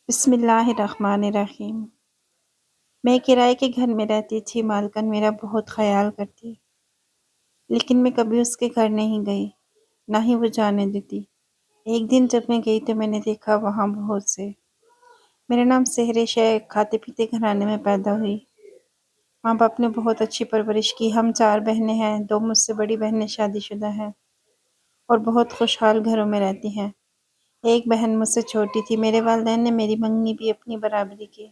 بسم اللہ الرحمن الرحیم۔ میں کرائے کے گھر میں رہتی تھی۔ مالکن میرا بہت خیال کرتی، لیکن میں کبھی اس کے گھر نہیں گئی، نہ ہی وہ جانے دیتی۔ ایک دن جب میں گئی تو میں نے دیکھا وہاں بہت سے۔ میرا نام سہرش ہے، کھاتے پیتے گھرانے میں پیدا ہوئی۔ ماں باپ نے بہت اچھی پرورش کی۔ ہم 4 بہنیں ہیں، 2 مجھ سے بڑی بہنیں شادی شدہ ہیں اور بہت خوشحال گھروں میں رہتی ہیں۔ ایک بہن مجھ سے چھوٹی تھی۔ میرے والدین نے میری منگنی بھی اپنی برابری کی،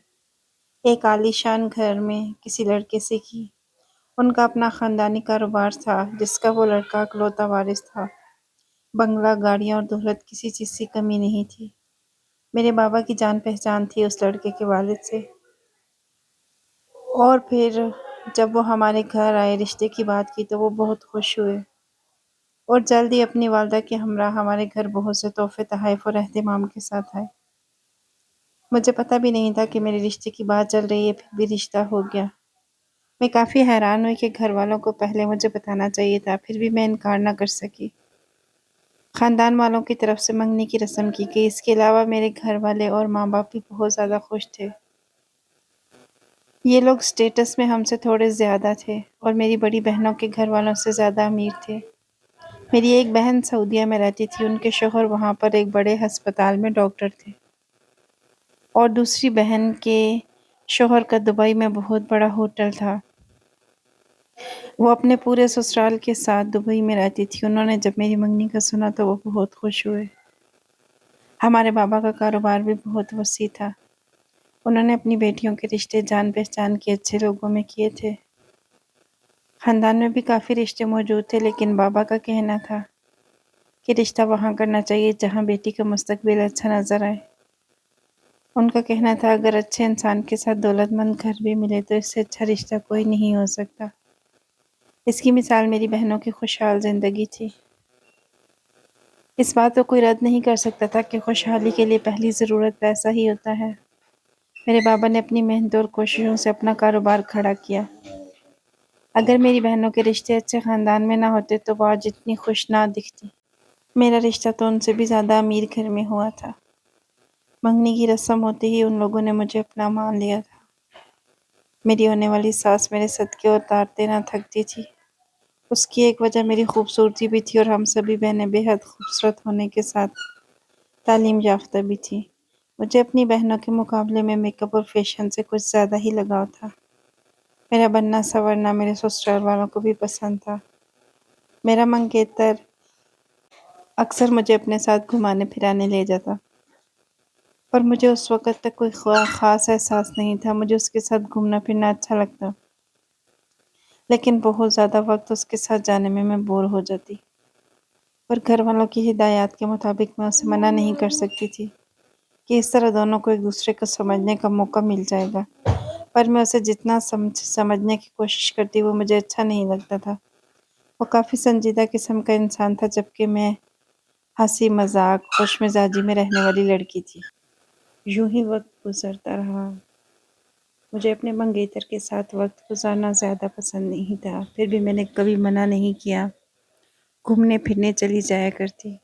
ایک عالی شان گھر میں کسی لڑکے سے کی۔ ان کا اپنا خاندانی کاروبار تھا جس کا وہ لڑکا اکلوتا وارث تھا۔ بنگلہ، گاڑیاں اور دولت، کسی چیز کی کمی نہیں تھی۔ میرے بابا کی جان پہچان تھی اس لڑکے کے والد سے، اور پھر جب وہ ہمارے گھر آئے، رشتے کی بات کی تو وہ بہت خوش ہوئے اور جلد ہی اپنی والدہ کے ہمراہ ہمارے گھر بہت سے تحفے، تحائف اور اہتمام کے ساتھ آئے۔ مجھے پتہ بھی نہیں تھا کہ میرے رشتے کی بات چل رہی ہے، پھر بھی رشتہ ہو گیا۔ میں کافی حیران ہوئی کہ گھر والوں کو پہلے مجھے بتانا چاہیے تھا، پھر بھی میں انکار نہ کر سکی۔ خاندان والوں کی طرف سے منگنی کی رسم کی گئی۔ اس کے علاوہ میرے گھر والے اور ماں باپ بھی بہت زیادہ خوش تھے۔ یہ لوگ سٹیٹس میں ہم سے تھوڑے زیادہ تھے اور میری بڑی بہنوں کے گھر والوں سے زیادہ امیر تھے۔ میری ایک بہن سعودیہ میں رہتی تھی، ان کے شوہر وہاں پر ایک بڑے ہسپتال میں ڈاکٹر تھے، اور دوسری بہن کے شوہر کا دبئی میں بہت بڑا ہوٹل تھا۔ وہ اپنے پورے سسرال کے ساتھ دبئی میں رہتی تھی۔ انہوں نے جب میری منگنی کا سنا تو وہ بہت خوش ہوئے۔ ہمارے بابا کا کاروبار بھی بہت وسیع تھا۔ انہوں نے اپنی بیٹیوں کے رشتے جان پہچان کے اچھے لوگوں میں کیے تھے۔ خاندان میں بھی کافی رشتے موجود تھے، لیکن بابا کا کہنا تھا کہ رشتہ وہاں کرنا چاہیے جہاں بیٹی کا مستقبل اچھا نظر آئے۔ ان کا کہنا تھا اگر اچھے انسان کے ساتھ دولت مند گھر بھی ملے تو اس سے اچھا رشتہ کوئی نہیں ہو سکتا۔ اس کی مثال میری بہنوں کی خوشحال زندگی تھی۔ اس بات کو کوئی رد نہیں کر سکتا تھا کہ خوشحالی کے لیے پہلی ضرورت پیسہ ہی ہوتا ہے۔ میرے بابا نے اپنی محنت اور کوششوں سے اپنا کاروبار کھڑا کیا۔ اگر میری بہنوں کے رشتے اچھے خاندان میں نہ ہوتے تو وہ آج اتنی خوش نہ دکھتی۔ میرا رشتہ تو ان سے بھی زیادہ امیر گھر میں ہوا تھا۔ منگنی کی رسم ہوتے ہی ان لوگوں نے مجھے اپنا مان لیا تھا۔ میری ہونے والی ساس میرے صدقے اتارتے نہ تھکتی تھی۔ اس کی ایک وجہ میری خوبصورتی بھی تھی، اور ہم سبھی بہنیں بے حد خوبصورت ہونے کے ساتھ تعلیم یافتہ بھی تھی۔ مجھے اپنی بہنوں کے مقابلے میں میک اپ اور فیشن سے کچھ زیادہ ہی لگاؤ تھا۔ میرا بننا سنورنا میرے سسرال والوں کو بھی پسند تھا۔ میرا منگیتر اکثر مجھے اپنے ساتھ گھمانے پھرانے لے جاتا، پر مجھے اس وقت تک کوئی خاص احساس نہیں تھا۔ مجھے اس کے ساتھ گھومنا پھرنا اچھا لگتا، لیکن بہت زیادہ وقت اس کے ساتھ جانے میں بور ہو جاتی۔ پر گھر والوں کی ہدایات کے مطابق میں اسے منع نہیں کر سکتی تھی کہ اس طرح دونوں کو ایک دوسرے کو سمجھنے کا موقع مل جائے گا۔ پر میں اسے جتنا سمجھنے کی کوشش کرتی وہ مجھے اچھا نہیں لگتا تھا۔ وہ کافی سنجیدہ قسم کا انسان تھا، جبکہ میں ہنسی مذاق، خوش مزاجی میں رہنے والی لڑکی تھی۔ یوں ہی وقت گزرتا رہا۔ مجھے اپنے منگیتر کے ساتھ وقت گزارنا زیادہ پسند نہیں تھا، پھر بھی میں نے کبھی منع نہیں کیا۔ گھومنے پھرنے چلی جایا کرتی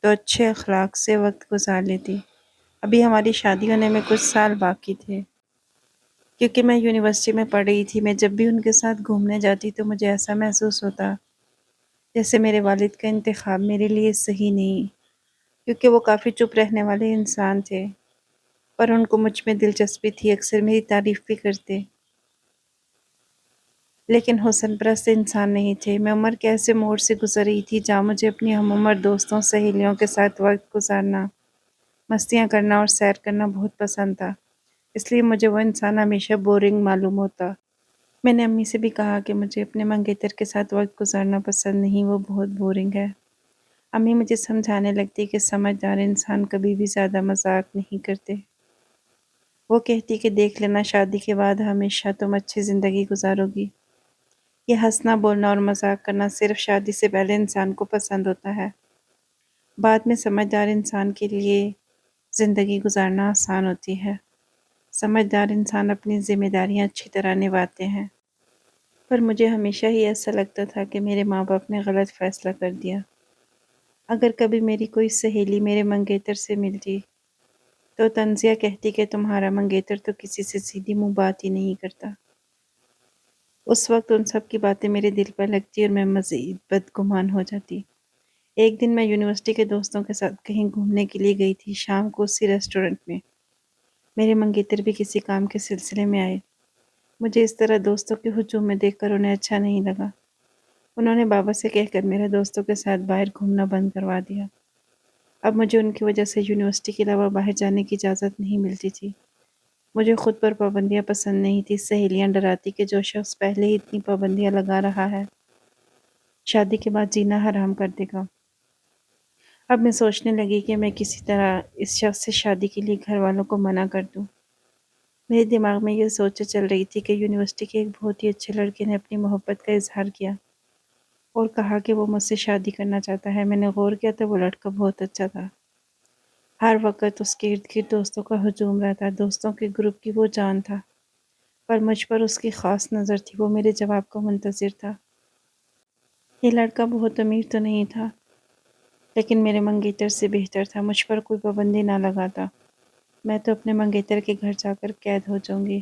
تو اچھے اخلاق سے وقت گزار لیتی۔ ابھی ہماری شادی ہونے میں کچھ سال باقی تھے۔ کیونکہ میں یونیورسٹی میں پڑھ رہی تھی، میں جب بھی ان کے ساتھ گھومنے جاتی تو مجھے ایسا محسوس ہوتا جیسے میرے والد کا انتخاب میرے لیے صحیح نہیں، کیونکہ وہ کافی چپ رہنے والے انسان تھے، پر ان کو مجھ میں دلچسپی تھی، اکثر میری تعریف بھی کرتے، لیکن حسن پرست انسان نہیں تھے۔ میں عمر کے ایسے موڑ سے گزر رہی تھی جہاں مجھے اپنی ہم عمر دوستوں، سہیلیوں کے ساتھ وقت گزارنا، مستیاں کرنا اور سیر کرنا بہت پسند تھا، اس لیے مجھے وہ انسان ہمیشہ بورنگ معلوم ہوتا۔ میں نے امی سے بھی کہا کہ مجھے اپنے منگیتر کے ساتھ وقت گزارنا پسند نہیں، وہ بہت بورنگ ہے۔ امی مجھے سمجھانے لگتی کہ سمجھدار انسان کبھی بھی زیادہ مذاق نہیں کرتے۔ وہ کہتی کہ دیکھ لینا، شادی کے بعد ہمیشہ تم اچھی زندگی گزارو گی۔ یہ ہنسنا، بولنا اور مذاق کرنا صرف شادی سے پہلے انسان کو پسند ہوتا ہے، بعد میں سمجھدار انسان کے لیے زندگی گزارنا آسان ہوتی ہے۔ سمجھدار انسان اپنی ذمہ داریاں اچھی طرح نبھاتے ہیں۔ پر مجھے ہمیشہ ہی ایسا لگتا تھا کہ میرے ماں باپ نے غلط فیصلہ کر دیا۔ اگر کبھی میری کوئی سہیلی میرے منگیتر سے ملتی تو تنزیہ کہتی کہ تمہارا منگیتر تو کسی سے سیدھی منہ بات ہی نہیں کرتا۔ اس وقت ان سب کی باتیں میرے دل پر لگتی اور میں مزید بدگمان ہو جاتی۔ ایک دن میں یونیورسٹی کے دوستوں کے ساتھ کہیں گھومنے کے لیے گئی تھی، شام کو اسی ریسٹورنٹ میں۔ میرے منگیتر بھی کسی کام کے سلسلے میں آئے۔ مجھے اس طرح دوستوں کے ہجوم میں دیکھ کر انہیں اچھا نہیں لگا۔ انہوں نے بابا سے کہہ کر میرے دوستوں کے ساتھ باہر گھومنا بند کروا دیا۔ اب مجھے ان کی وجہ سے یونیورسٹی کے علاوہ باہر جانے کی اجازت نہیں ملتی تھی۔ مجھے خود پر پابندیاں پسند نہیں تھی۔ سہیلیاں ڈراتی کہ جو شخص پہلے ہی اتنی پابندیاں لگا رہا ہے، شادی کے بعد جینا حرام کر دے گا۔ اب میں سوچنے لگی کہ میں کسی طرح اس شخص سے شادی کے لیے گھر والوں کو منع کر دوں۔ میرے دماغ میں یہ سوچ چل رہی تھی کہ یونیورسٹی کے ایک بہت ہی اچھے لڑکے نے اپنی محبت کا اظہار کیا اور کہا کہ وہ مجھ سے شادی کرنا چاہتا ہے۔ میں نے غور کیا تو وہ لڑکا بہت اچھا تھا۔ ہر وقت اس کے ارد گرد دوستوں کا ہجوم رہتا، دوستوں کے گروپ کی وہ جان تھا، پر مجھ پر اس کی خاص نظر تھی۔ وہ میرے جواب کو منتظر تھا۔ یہ لڑکا بہت امیر تو نہیں تھا، لیکن میرے منگیتر سے بہتر تھا۔ مجھ پر کوئی پابندی نہ لگاتا۔ میں تو اپنے منگیتر کے گھر جا کر قید ہو جاؤں گی۔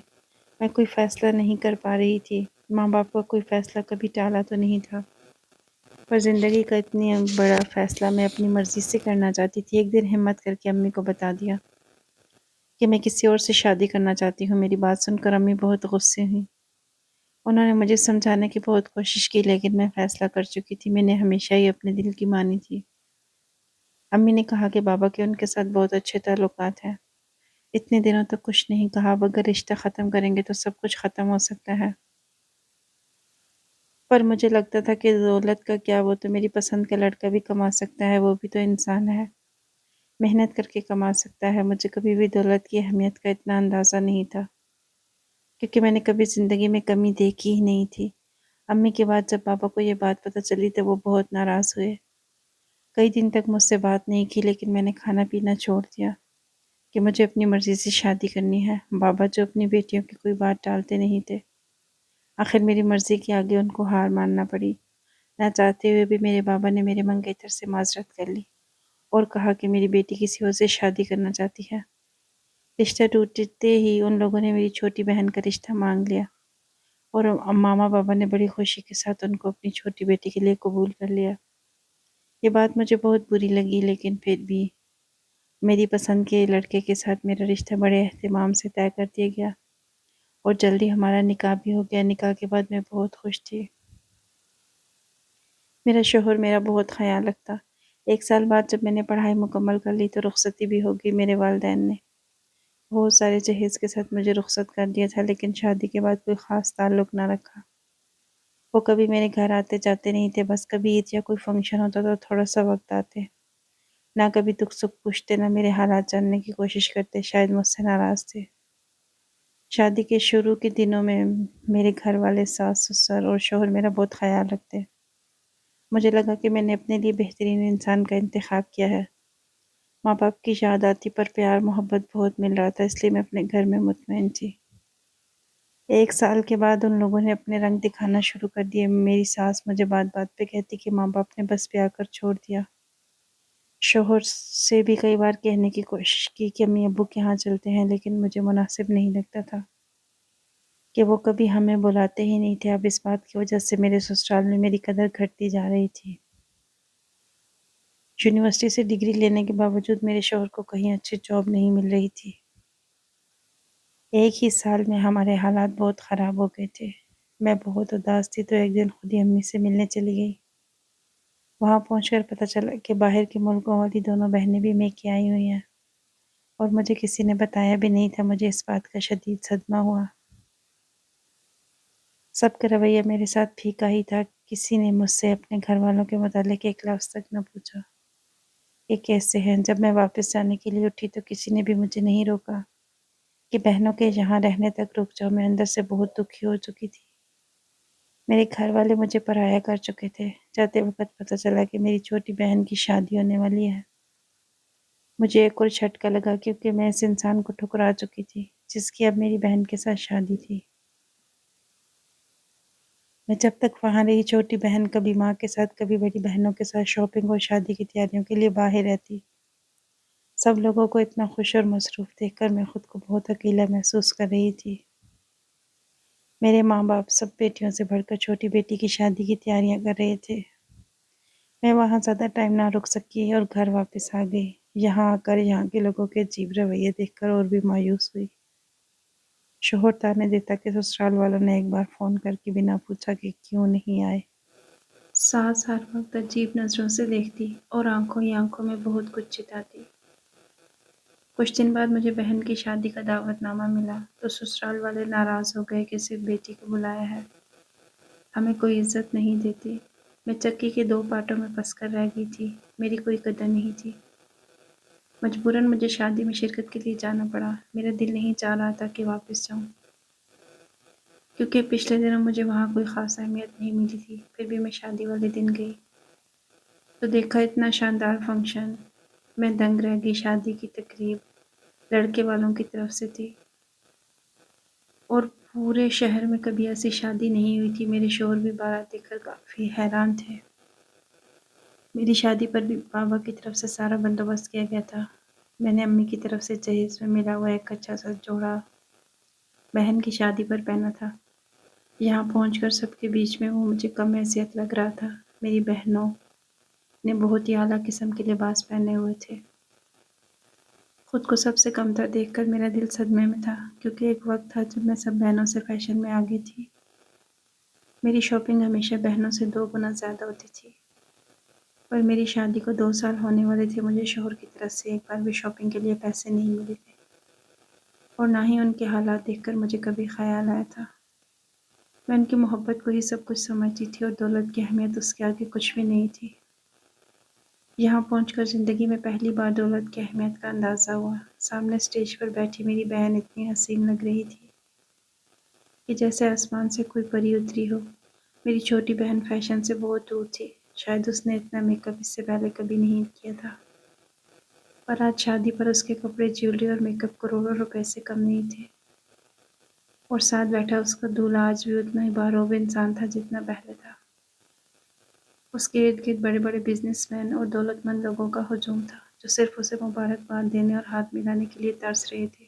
میں کوئی فیصلہ نہیں کر پا رہی تھی۔ ماں باپ کا کوئی فیصلہ کبھی ٹالا تو نہیں تھا، پر زندگی کا اتنی بڑا فیصلہ میں اپنی مرضی سے کرنا چاہتی تھی۔ ایک دن ہمت کر کے امی کو بتا دیا کہ میں کسی اور سے شادی کرنا چاہتی ہوں۔ میری بات سن کر امی بہت غصے ہوئیں۔ انہوں نے مجھے سمجھانے کی بہت کوشش کی، لیکن میں فیصلہ کر چکی تھی۔ میں نے ہمیشہ ہی اپنے دل کی مانی تھی۔ امی نے کہا کہ بابا کے ان کے ساتھ بہت اچھے تعلقات ہیں۔ اتنے دنوں تک کچھ نہیں کہا۔ اب اگر رشتہ ختم کریں گے تو سب کچھ ختم ہو سکتا ہے۔ پر مجھے لگتا تھا کہ دولت کا کیا، وہ تو میری پسند کا لڑکا بھی کما سکتا ہے، وہ بھی تو انسان ہے، محنت کر کے کما سکتا ہے۔ مجھے کبھی بھی دولت کی اہمیت کا اتنا اندازہ نہیں تھا، کیونکہ میں نے کبھی زندگی میں کمی دیکھی ہی نہیں تھی۔ امی کے بعد جب پاپا کو یہ بات پتہ چلی تو وہ بہت ناراض ہوئے۔ کئی دن تک مجھ سے بات نہیں کی، لیکن میں نے کھانا پینا چھوڑ دیا کہ مجھے اپنی مرضی سے شادی کرنی ہے۔ بابا جو اپنی بیٹیوں کی کوئی بات ٹالتے نہیں تھے، آخر میری مرضی کے آگے ان کو ہار ماننا پڑی۔ نہ چاہتے ہوئے بھی میرے بابا نے میرے منگیتر سے معذرت کر لی اور کہا کہ میری بیٹی کسی اور سے شادی کرنا چاہتی ہے۔ رشتہ ٹوٹتے ہی ان لوگوں نے میری چھوٹی بہن کا رشتہ مانگ لیا اور ماما بابا نے بڑی خوشی کے ساتھ ان کو اپنی چھوٹی بیٹی کے لیے قبول کر لیا۔ یہ بات مجھے بہت بری لگی، لیکن پھر بھی میری پسند کے لڑکے کے ساتھ میرا رشتہ بڑے اہتمام سے طے کر دیا گیا اور جلدی ہمارا نکاح بھی ہو گیا۔ نکاح کے بعد میں بہت خوش تھی۔ میرا شوہر میرا بہت خیال رکھتا۔ ایک سال بعد جب میں نے پڑھائی مکمل کر لی تو رخصتی بھی ہو گئی۔ میرے والدین نے بہت سارے جہیز کے ساتھ مجھے رخصت کر دیا تھا، لیکن شادی کے بعد کوئی خاص تعلق نہ رکھا۔ وہ کبھی میرے گھر آتے جاتے نہیں تھے، بس کبھی عید یا کوئی فنکشن ہوتا تو تھوڑا سا وقت آتے۔ نہ کبھی دکھ سکھ پوچھتے، نہ میرے حالات جاننے کی کوشش کرتے۔ شاید مجھ سے ناراض تھے۔ شادی کے شروع کے دنوں میں میرے گھر والے، ساس سسر اور شوہر میرا بہت خیال رکھتے۔ مجھے لگا کہ میں نے اپنے لیے بہترین انسان کا انتخاب کیا ہے۔ ماں باپ کی یاد آتی، پر پیار محبت بہت مل رہا تھا، اس لیے میں اپنے گھر میں مطمئن تھی۔ ایک سال کے بعد ان لوگوں نے اپنے رنگ دکھانا شروع کر دیے۔ میری ساس مجھے بات بات پہ کہتی کہ ماں باپ نے بس بیاہ کر چھوڑ دیا۔ شوہر سے بھی کئی بار کہنے کی کوشش کی کہ امی ابو کے ہاں چلتے ہیں، لیکن مجھے مناسب نہیں لگتا تھا کہ وہ کبھی ہمیں بلاتے ہی نہیں تھے۔ اب اس بات کی وجہ سے میرے سسرال میں میری قدر گھٹتی جا رہی تھی۔ یونیورسٹی سے ڈگری لینے کے باوجود میرے شوہر کو کہیں اچھی جاب نہیں مل رہی تھی۔ ایک ہی سال میں ہمارے حالات بہت خراب ہو گئے تھے۔ میں بہت اداس تھی تو ایک دن خود ہی امی سے ملنے چلی گئی۔ وہاں پہنچ کر پتہ چلا کہ باہر کے ملکوں والی دونوں بہنیں بھی میکے آئی ہوئی ہیں، اور مجھے کسی نے بتایا بھی نہیں تھا۔ مجھے اس بات کا شدید صدمہ ہوا۔ سب کا رویہ میرے ساتھ پھیکا ہی تھا۔ کسی نے مجھ سے اپنے گھر والوں کے متعلق ایک لفظ تک نہ پوچھا۔ یہ کیسے ہیں؟ جب میں واپس جانے کے لیے اٹھی تو کسی نے بھی مجھے نہیں روکا کہ بہنوں کے یہاں رہنے تک رک جاؤ۔ میں اندر سے بہت دکھی ہو چکی تھی۔ میرے گھر والے مجھے پرایا کر چکے تھے۔ جاتے وقت پتہ چلا کہ میری چھوٹی بہن کی شادی ہونے والی ہے۔ مجھے ایک اور جھٹکا لگا، کیونکہ میں اس انسان کو ٹھکرا چکی تھی جس کی اب میری بہن کے ساتھ شادی تھی۔ میں جب تک وہاں رہی، چھوٹی بہن کبھی ماں کے ساتھ، کبھی بڑی بہنوں کے ساتھ شاپنگ اور شادی کی تیاریوں کے لیے باہر رہتی۔ سب لوگوں کو اتنا خوش اور مصروف دیکھ کر میں خود کو بہت اکیلا محسوس کر رہی تھی۔ میرے ماں باپ سب بیٹیوں سے بڑھ کر چھوٹی بیٹی کی شادی کی تیاریاں کر رہے تھے۔ میں وہاں زیادہ ٹائم نہ رک سکی اور گھر واپس آ گئی۔ یہاں آ کر یہاں کے لوگوں کے عجیب رویے دیکھ کر اور بھی مایوس ہوئی۔ شوہر تانے دیتا کہ سسرال والوں نے ایک بار فون کر کے بنا پوچھا کہ کیوں نہیں آئے۔ ساس ہر وقت عجیب نظروں سے دیکھتی اور آنکھوں ہی آنکھوں میں بہت کچھ چتاتی۔ کچھ دن بعد مجھے بہن کی شادی کا دعوت نامہ ملا تو سسرال والے ناراض ہو گئے کہ صرف بیٹی کو بلایا ہے، ہمیں کوئی عزت نہیں دیتی۔ میں چکی کے دو پارٹوں میں پھنس کر رہ گئی تھی، میری کوئی قدر نہیں تھی۔ مجبوراً مجھے شادی میں شرکت کے لیے جانا پڑا۔ میرا دل نہیں چاہ رہا تھا کہ واپس جاؤں، کیونکہ پچھلے دنوں مجھے وہاں کوئی خاص اہمیت نہیں ملی تھی۔ پھر بھی میں شادی والے دن گئی تو دیکھا اتنا شاندار فنکشن، میں دنگ رہ گئی۔ شادی کی تقریب لڑکے والوں کی طرف سے تھی اور پورے شہر میں کبھی ایسی شادی نہیں ہوئی تھی۔ میرے شوہر بھی بارات دیکھ کر کافی حیران تھے۔ میری شادی پر بھی بابا کی طرف سے سارا بندوبست کیا گیا تھا۔ میں نے امی کی طرف سے جہیز میں ملا ہوا ایک اچھا سا جوڑا بہن کی شادی پر پہنا تھا۔ یہاں پہنچ کر سب کے بیچ میں وہ مجھے کم حیثیت لگ رہا تھا۔ میری بہنوں نے بہت ہی اعلیٰ قسم کے لباس پہنے ہوئے تھے۔ خود کو سب سے کمتر دیکھ کر میرا دل صدمے میں تھا، کیونکہ ایک وقت تھا جب میں سب بہنوں سے فیشن میں آگے تھی۔ میری شاپنگ ہمیشہ بہنوں سے 2 گنا زیادہ ہوتی تھی، پر میری شادی کو 2 سال ہونے والے تھے۔ مجھے شوہر کی طرف سے ایک بار بھی شاپنگ کے لیے پیسے نہیں ملے تھے، اور نہ ہی ان کے حالات دیکھ کر مجھے کبھی خیال آیا تھا۔ میں ان کی محبت کو ہی سب کچھ سمجھتی تھی اور دولت کی اہمیت اس کے آگے کچھ بھی نہیں تھی۔ یہاں پہنچ کر زندگی میں پہلی بار دولت کی اہمیت کا اندازہ ہوا۔ سامنے اسٹیج پر بیٹھی میری بہن اتنی حسین لگ رہی تھی کہ جیسے آسمان سے کوئی پری اتری ہو۔ میری چھوٹی بہن فیشن سے بہت دور تھی، شاید اس نے اتنا میک اپ اس سے پہلے کبھی نہیں کیا تھا، پر آج شادی پر اس کے کپڑے، جیولری اور میک اپ کروڑوں روپے سے کم نہیں تھے، اور ساتھ بیٹھا اس کا دولہا آج بھی اتنا ہی باروب انسان تھا جتنا پہلے تھا۔ اس کے ارد گرد بڑے بڑے بزنس مین اور دولت مند لوگوں کا ہجوم تھا، جو صرف اسے مبارکباد دینے اور ہاتھ ملانے کے لیے ترس رہے تھے۔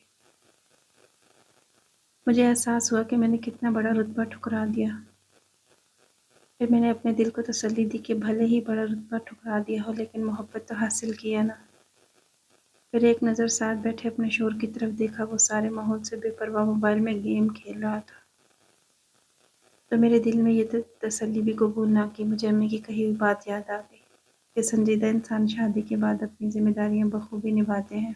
مجھے احساس ہوا کہ میں نے کتنا بڑا رتبہ ٹھکرا دیا۔ پھر میں نے اپنے دل کو تسلی دی کہ بھلے ہی بڑا رتبہ ٹھکرا دیا ہو، لیکن محبت تو حاصل کی ہے نا۔ پھر ایک نظر ساتھ بیٹھے اپنے شوہر کی طرف دیکھا، وہ سارے ماحول سے بے پرواہ موبائل میں گیم کھیل رہا تھا۔ تو میرے دل میں یہ تسلی بھی قبول نہ کی۔ مجھے امی کی کہی ہوئی بات یاد آ گئی کہ سنجیدہ انسان شادی کے بعد اپنی ذمہ داریاں بخوبی نبھاتے ہیں۔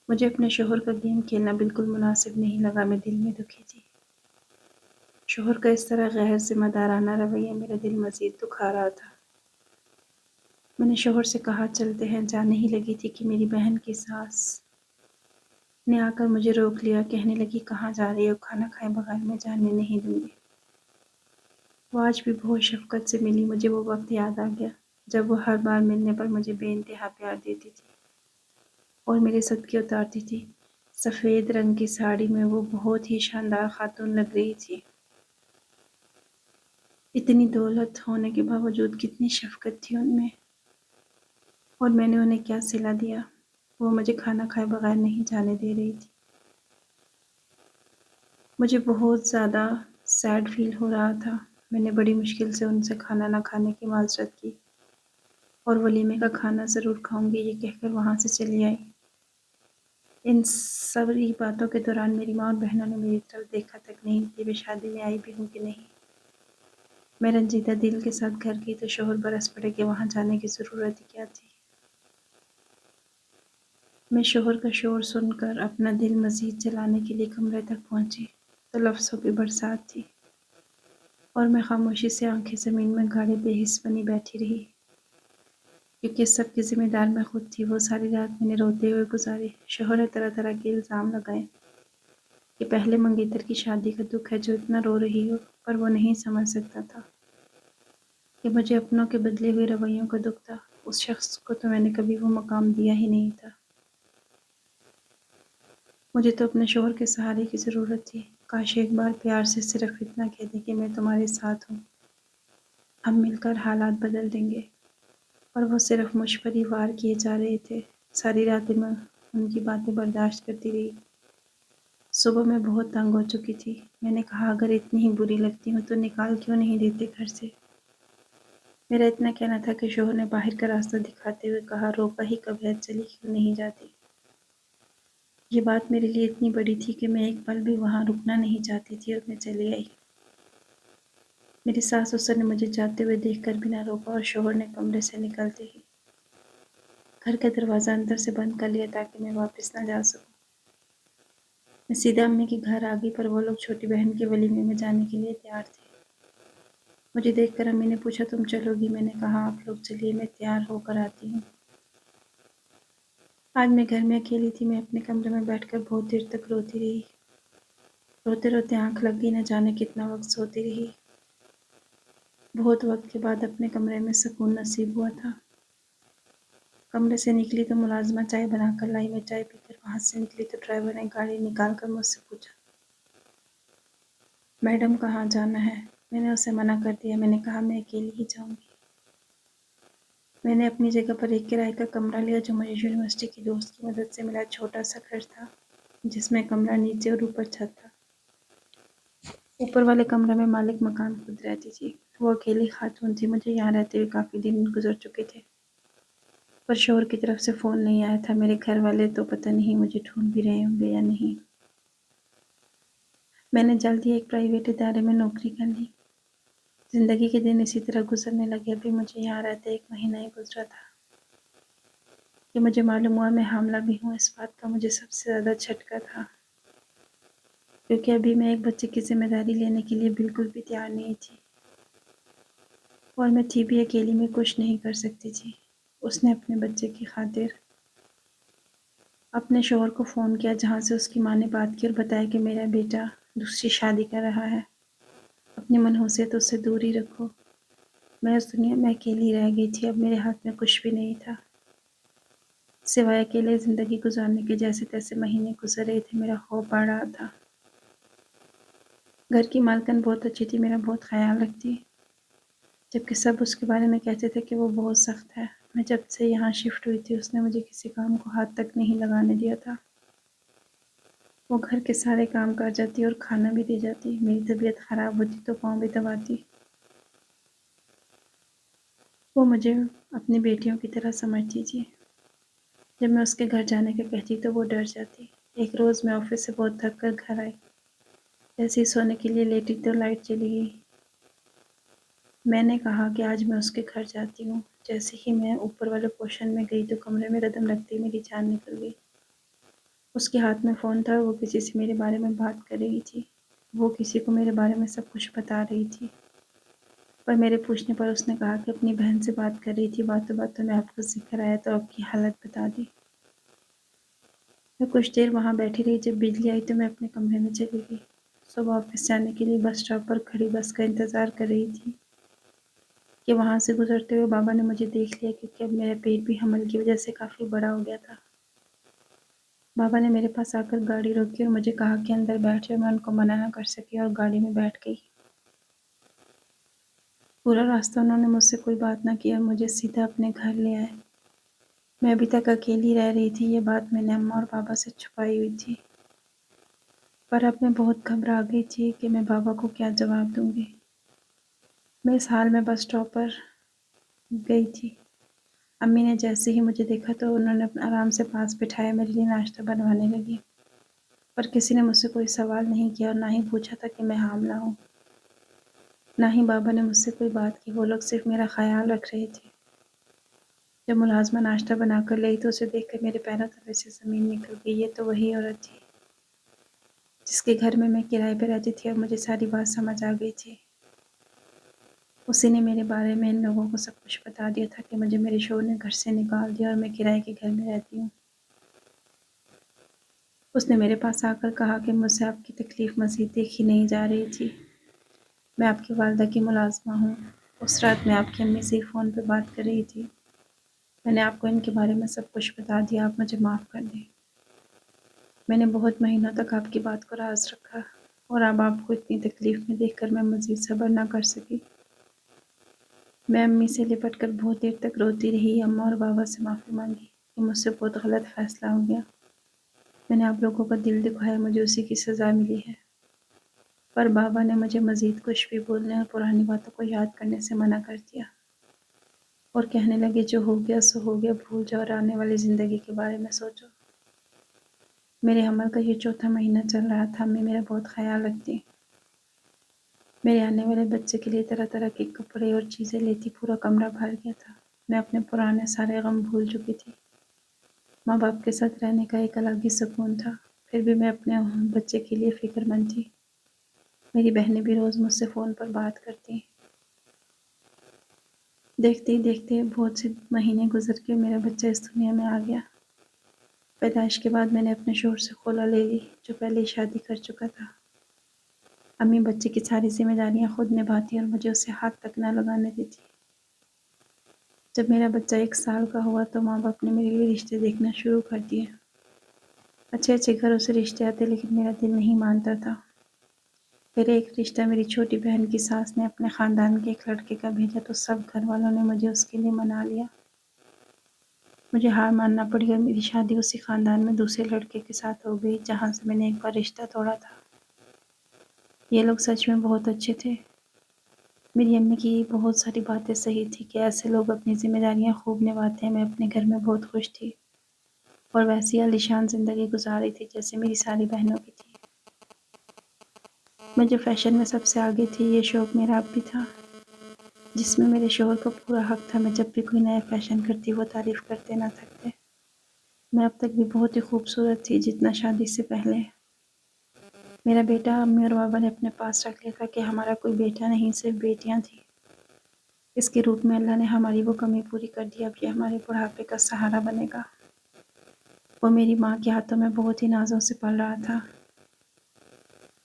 مجھے اپنے شوہر کا گیم کھیلنا بالکل مناسب نہیں لگا، میں دل میں دکھی تھی۔ شوہر کا اس طرح غیر ذمہ دارانہ رویہ میرا دل مزید دکھا رہا تھا۔ میں نے شوہر سے کہا چلتے ہیں، جانے ہی لگی تھی کہ میری بہن کی ساس نے آ کر مجھے روک لیا، کہنے لگی کہاں جا رہی ہو؟ کھانا کھائے بغیر میں جانے نہیں دوں گی۔ وہ آج بھی بہت شفقت سے ملی۔ مجھے وہ وقت یاد آ گیا جب وہ ہر بار ملنے پر مجھے بے انتہا پیار دیتی تھی اور میرے صدقے اتارتی تھی۔ سفید رنگ کی ساڑی میں وہ بہت ہی شاندار خاتون لگ رہی تھی۔ اتنی دولت ہونے کے باوجود کتنی شفقت تھی ان میں، اور میں نے انہیں کیا صلہ دیا؟ وہ مجھے کھانا کھائے بغیر نہیں جانے دے رہی تھی۔ مجھے بہت زیادہ سیڈ فیل ہو رہا تھا۔ میں نے بڑی مشکل سے ان سے کھانا نہ کھانے کی معذرت کی اور ولیمے کا کھانا ضرور کھاؤں گی یہ کہہ کر وہاں سے چلی آئی۔ ان ساری باتوں کے دوران میری ماں اور بہنوں نے میری طرف دیکھا تک نہیں کہ میں شادی میں آئی بھی ہوں کہ نہیں۔ میں رنجیدہ دل کے ساتھ گھر گئی تو شوہر برس پڑے کہ وہاں جانے کی ضرورت ہی کیا تھی۔ میں شوہر کا شور سن کر اپنا دل مزید جلانے کے لیے کمرے تک پہنچی تو لفظوں کی برسات تھی، اور میں خاموشی سے آنکھیں زمین میں گاڑے بے حس بنی بیٹھی رہی، کیونکہ سب کی ذمہ دار میں خود تھی۔ وہ ساری رات میں نے روتے ہوئے گزاری۔ شوہر نے طرح طرح کے الزام لگائے کہ پہلے منگیتر کی شادی کا دکھ ہے جو اتنا رو رہی ہو، پر وہ نہیں سمجھ سکتا تھا کہ مجھے اپنوں کے بدلے ہوئے رویوں کا دکھ تھا۔ اس شخص کو تو میں نے کبھی وہ مقام دیا ہی نہیں تھا۔ مجھے تو اپنے شوہر کے سہارے کی ضرورت تھی۔ کاش ایک بار پیار سے صرف اتنا کہہ دے کہ میں تمہارے ساتھ ہوں، ہم مل کر حالات بدل دیں گے، اور وہ صرف مجھ پر ہی وار کیے جا رہے تھے۔ ساری رات میں ان کی باتیں برداشت کرتی رہی۔ صبح میں بہت تنگ ہو چکی تھی۔ میں نے کہا اگر اتنی ہی بری لگتی ہوں تو نکال کیوں نہیں دیتے گھر سے؟ میرا اتنا کہنا تھا کہ شوہر نے باہر کا راستہ دکھاتے ہوئے کہا روکا ہی کب ہے، چلی کیوں نہیں جاتی؟ یہ بات میرے لیے اتنی بڑی تھی کہ میں ایک پل بھی وہاں رکنا نہیں چاہتی تھی اور میں چلی آئی۔ میری ساس سسر نے مجھے جاتے ہوئے دیکھ کر بھی نہ روکا اور شوہر نے کمرے سے نکلتے ہی گھر کا دروازہ اندر سے بند کر لیا تاکہ میں واپس نہ جا سکوں۔ میں سیدھا امی کے گھر آ گئی، پر وہ لوگ چھوٹی بہن کے ولیمے میں جانے کے لیے تیار تھے۔ مجھے دیکھ کر امی نے پوچھا تم چلو گی؟ میں نے کہا آپ لوگ چلیے، میں تیار ہو کر آتی ہوں۔ آج میں گھر میں اکیلی تھی۔ میں اپنے کمرے میں بیٹھ کر بہت دیر تک روتی رہی۔ روتے روتے آنکھ لگ گئی، نہ جانے کتنا وقت سوتی رہی۔ بہت وقت کے بعد اپنے کمرے میں سکون نصیب ہوا تھا۔ کمرے سے نکلی تو ملازمہ چائے بنا کر لائی۔ میں چائے پی کر وہاں سے نکلی تو ڈرائیور نے گاڑی نکال کر مجھ سے پوچھا میڈم کہاں جانا ہے؟ میں نے اسے منع کر دیا۔ میں نے کہا میں اکیلی ہی جاؤں گی۔ میں نے اپنی جگہ پر ایک کرائے کا کمرہ لیا جو مجھے یونیورسٹی کی دوست کی مدد سے ملا۔ چھوٹا سا گھر تھا جس میں کمرہ نیچے اور اوپر چھت تھا۔ اوپر والے کمرے میں مالک مکان خود رہتی تھی۔ وہ اکیلی خاتون تھی۔ مجھے یہاں رہتے ہوئے کافی دن گزر چکے تھے، پر شوہر کی طرف سے فون نہیں آیا تھا۔ میرے گھر والے تو پتہ نہیں مجھے ڈھونڈ بھی رہے ہوں گے یا نہیں۔ میں نے جلد ہی ایک پرائیویٹ ادارے میں نوکری کر لی۔ زندگی کے دن اسی طرح گزرنے لگے۔ ابھی مجھے یہاں رہتے 1 مہینہ ہی گزرا تھا کہ مجھے معلوم ہوا میں حاملہ بھی ہوں۔ اس بات کا مجھے سب سے زیادہ جھٹکا تھا، کیونکہ ابھی میں ایک بچے کی ذمہ داری لینے کے لیے بالکل بھی تیار نہیں تھی، اور میں تھی بھی اکیلی، میں کچھ نہیں کر سکتی تھی۔ اس نے اپنے بچے کی خاطر اپنے شوہر کو فون کیا، جہاں سے اس کی ماں نے بات کی اور بتایا کہ میرا بیٹا دوسری شادی کر رہا ہے، اپنی منحوسیت اس سے دور ہی رکھو۔ میں اس دنیا میں اکیلی رہ گئی تھی۔ اب میرے ہاتھ میں کچھ بھی نہیں تھا سوائے اکیلے زندگی گزارنے کے۔ جیسے تیسے مہینے گزر رہے تھے۔ میرا خوف بڑھ رہا تھا۔ گھر کی مالکن بہت اچھی تھی، میرا بہت خیال رکھتی، جبکہ سب اس کے بارے میں کہتے تھے کہ وہ بہت سخت ہے۔ میں جب سے یہاں شفٹ ہوئی تھی اس نے مجھے کسی کام کو ہاتھ تک نہیں لگانے دیا تھا۔ وہ گھر کے سارے کام کر جاتی اور کھانا بھی دے جاتی۔ میری طبیعت خراب ہوتی تو پاؤں بھی دباتی۔ وہ مجھے اپنی بیٹیوں کی طرح سمجھتی تھی۔ جب میں اس کے گھر جانے کا کہتی تو وہ ڈر جاتی۔ ایک روز میں آفس سے بہت تھک کر گھر آئی۔ جیسے ہی سونے کے لیے لیٹی تو لائٹ چلی گئی۔ میں نے کہا کہ آج میں اس کے گھر جاتی ہوں۔ جیسے ہی میں اوپر والے پورشن میں گئی تو کمرے میں قدم رکھتے ہی میری جان نکل گئی۔ اس کے ہاتھ میں فون تھا اور وہ کسی سے میرے بارے میں بات کر رہی تھی۔ وہ کسی کو میرے بارے میں سب کچھ بتا رہی تھی، پر میرے پوچھنے پر اس نے کہا کہ اپنی بہن سے بات کر رہی تھی۔ باتوں باتوں میں آپ کو ذکر آیا تو آپ کی حالت بتا دی۔ میں کچھ دیر وہاں بیٹھی رہی۔ جب بجلی آئی تو میں اپنے کمرے میں چلی گئی۔ صبح آفس جانے کے لیے بس اسٹاپ پر کھڑی بس کا انتظار کر رہی تھی کہ وہاں سے گزرتے ہوئے بابا نے مجھے دیکھ لیا، کیونکہ اب میرا پیٹ بھی حمل کی وجہ سے کافی بڑا ہو گیا تھا۔ بابا نے میرے پاس آ کر گاڑی روکی اور مجھے کہا کہ اندر بیٹھ جاؤ۔ میں ان کو منع نہ کر سکی اور گاڑی میں بیٹھ گئی۔ پورا راستہ انہوں نے مجھ سے کوئی بات نہ کی اور مجھے سیدھا اپنے گھر لے آئے۔ میں ابھی تک اکیلی رہ رہی تھی۔ یہ بات میں نے اماں اور بابا سے چھپائی ہوئی تھی، پر اب میں بہت گھبرا گئی تھی کہ میں بابا کو کیا جواب دوں گی۔ میں اس حال میں بس اسٹاپ پر گئی تھی۔ امی نے جیسے ہی مجھے دیکھا تو انہوں نے آرام سے پاس بٹھایا، میرے لیے ناشتہ بنوانے لگی، پر کسی نے مجھ سے کوئی سوال نہیں کیا اور نہ ہی پوچھا تھا کہ میں حاملہ ہوں۔ نہ ہی بابا نے مجھ سے کوئی بات کی۔ وہ لوگ صرف میرا خیال رکھ رہے تھے۔ جب ملازمہ ناشتہ بنا کر لائی تو اسے دیکھ کر میرے پیروں تلے سے زمین نکل گئی۔ یہ تو وہی عورت تھی جس کے گھر میں کرائے پہ رہتی تھی۔ اب مجھے ساری بات سمجھ آ گئی تھی۔ اسی نے میرے بارے میں ان لوگوں کو سب کچھ بتا دیا تھا کہ مجھے میرے شوہر نے گھر سے نکال دیا اور میں کرائے کے گھر میں رہتی ہوں۔ اس نے میرے پاس آ کر کہا کہ مجھ سے آپ کی تکلیف مزید دیکھی نہیں جا رہی تھی۔ میں آپ کی والدہ کی ملازمہ ہوں۔ اس رات میں آپ کی امی سے فون پہ بات کر رہی تھی۔ میں نے آپ کو ان کے بارے میں سب کچھ بتا دیا۔ آپ مجھے معاف کر دیں۔ میں نے بہت مہینوں تک آپ کی بات کو راز رکھا، اور اب آپ کو اتنی تکلیف میں دیکھ کر میں مزید صبر نہ کر سکی۔ میں امی سے لپٹ کر بہت دیر تک روتی رہی، اماں اور بابا سے معافی مانگی۔ کہ مجھ سے بہت غلط فیصلہ ہو گیا۔ میں نے آپ لوگوں کا دل دکھایا، مجھے اسی کی سزا ملی ہے۔ پر بابا نے مجھے مزید کچھ بھی بولنے اور پرانی باتوں کو یاد کرنے سے منع کر دیا، اور کہنے لگے جو ہو گیا سو ہو گیا، بھول جاؤ اور آنے والی زندگی کے بارے میں سوچو۔ میرے حمل کا یہ چوتھا مہینہ چل رہا تھا۔ امی میرا بہت خیال رکھتی، میرے آنے والے بچے کے لیے طرح طرح کے کپڑے اور چیزیں لیتی، پورا کمرہ بھر گیا تھا۔ میں اپنے پرانے سارے غم بھول چکی تھی۔ ماں باپ کے ساتھ رہنے کا ایک الگ ہی سکون تھا، پھر بھی میں اپنے بچے کے لیے فکر مند تھی۔ میری بہنیں بھی روز مجھ سے فون پر بات کرتی۔ دیکھتے ہی دیکھتے بہت سے مہینے گزر کے میرا بچہ اس دنیا میں آ گیا۔ پیدائش کے بعد میں نے اپنے شوہر سے خلا لے لی، جو پہلے ہی شادی کر چکا تھا۔ امی بچے کی ساری ذمہ داریاں خود نبھاتی اور مجھے اسے ہاتھ تک نہ لگانے دیتی۔ جب میرا بچہ 1 سال کا ہوا تو ماں باپ نے میرے لیے رشتے دیکھنا شروع کر دیے۔ اچھے اچھے گھروں سے رشتے آتے، لیکن میرا دل نہیں مانتا تھا۔ پھر ایک رشتہ میری چھوٹی بہن کی ساس نے اپنے خاندان کے ایک لڑکے کا بھیجا تو سب گھر والوں نے مجھے اس کے لیے منا لیا۔ مجھے ہار ماننا پڑی اور میری شادی اسی خاندان میں دوسرے لڑکے کے ساتھ ہو گئی، جہاں سے میں نے ایک بار رشتہ توڑا تھا۔ یہ لوگ سچ میں بہت اچھے تھے۔ میری امی کی بہت ساری باتیں صحیح تھی کہ ایسے لوگ اپنی ذمہ داریاں خوب نبھاتے ہیں۔ میں اپنے گھر میں بہت خوش تھی اور ویسی عالیشان زندگی گزار رہی تھی جیسے میری ساری بہنوں کی تھی۔ میں جو فیشن میں سب سے آگے تھی، یہ شوق میرا اب بھی تھا، جس میں میرے شوہر کو پورا حق تھا۔ میں جب بھی کوئی نیا فیشن کرتی وہ تعریف کرتے نہ تھکتے۔ میں اب تک بھی بہت ہی خوبصورت تھی، جتنا شادی سے پہلے۔ میرا بیٹا امی اور بابا نے اپنے پاس رکھ لیا تھا کہ ہمارا کوئی بیٹا نہیں، صرف بیٹیاں تھیں۔ اس کے روپ میں اللہ نے ہماری وہ کمی پوری کر دی۔ اب یہ ہمارے بڑھاپے کا سہارا بنے گا۔ وہ میری ماں کے ہاتھوں میں بہت ہی نازوں سے پل رہا تھا۔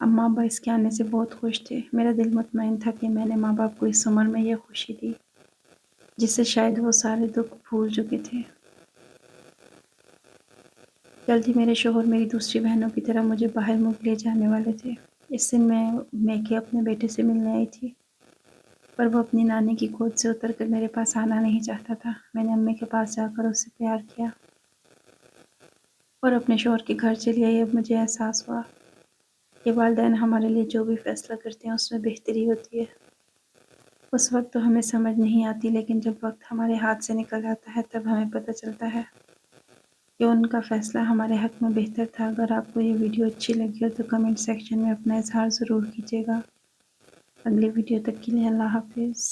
اماں ابا اس کے آنے سے بہت خوش تھے۔ میرا دل مطمئن تھا کہ میں نے ماں باپ کو اس عمر میں یہ خوشی دی جس سے شاید وہ سارے دکھ بھول چکے تھے۔ جلد ہی میرے شوہر میری دوسری بہنوں کی طرح مجھے باہر ملک لے جانے والے تھے۔ اس دن میں میکے اپنے بیٹے سے ملنے آئی تھی، پر وہ اپنی نانی کی گود سے اتر کر میرے پاس آنا نہیں چاہتا تھا۔ میں نے امی کے پاس جا کر اسے پیار کیا اور اپنے شوہر کے گھر چلی آئی۔ اب مجھے احساس ہوا کہ والدین ہمارے لیے جو بھی فیصلہ کرتے ہیں اس میں بہتری ہوتی ہے۔ اس وقت تو ہمیں سمجھ نہیں آتی، لیکن جب وقت ہمارے ہاتھ سے نکل جاتا ہے تب ہمیں پتہ چلتا ہے کہ ان کا فیصلہ ہمارے حق میں بہتر تھا۔ اگر آپ کو یہ ویڈیو اچھی لگی ہو تو کمنٹ سیکشن میں اپنا اظہار ضرور کیجیے گا۔ اگلی ویڈیو تک کے لیے اللہ حافظ۔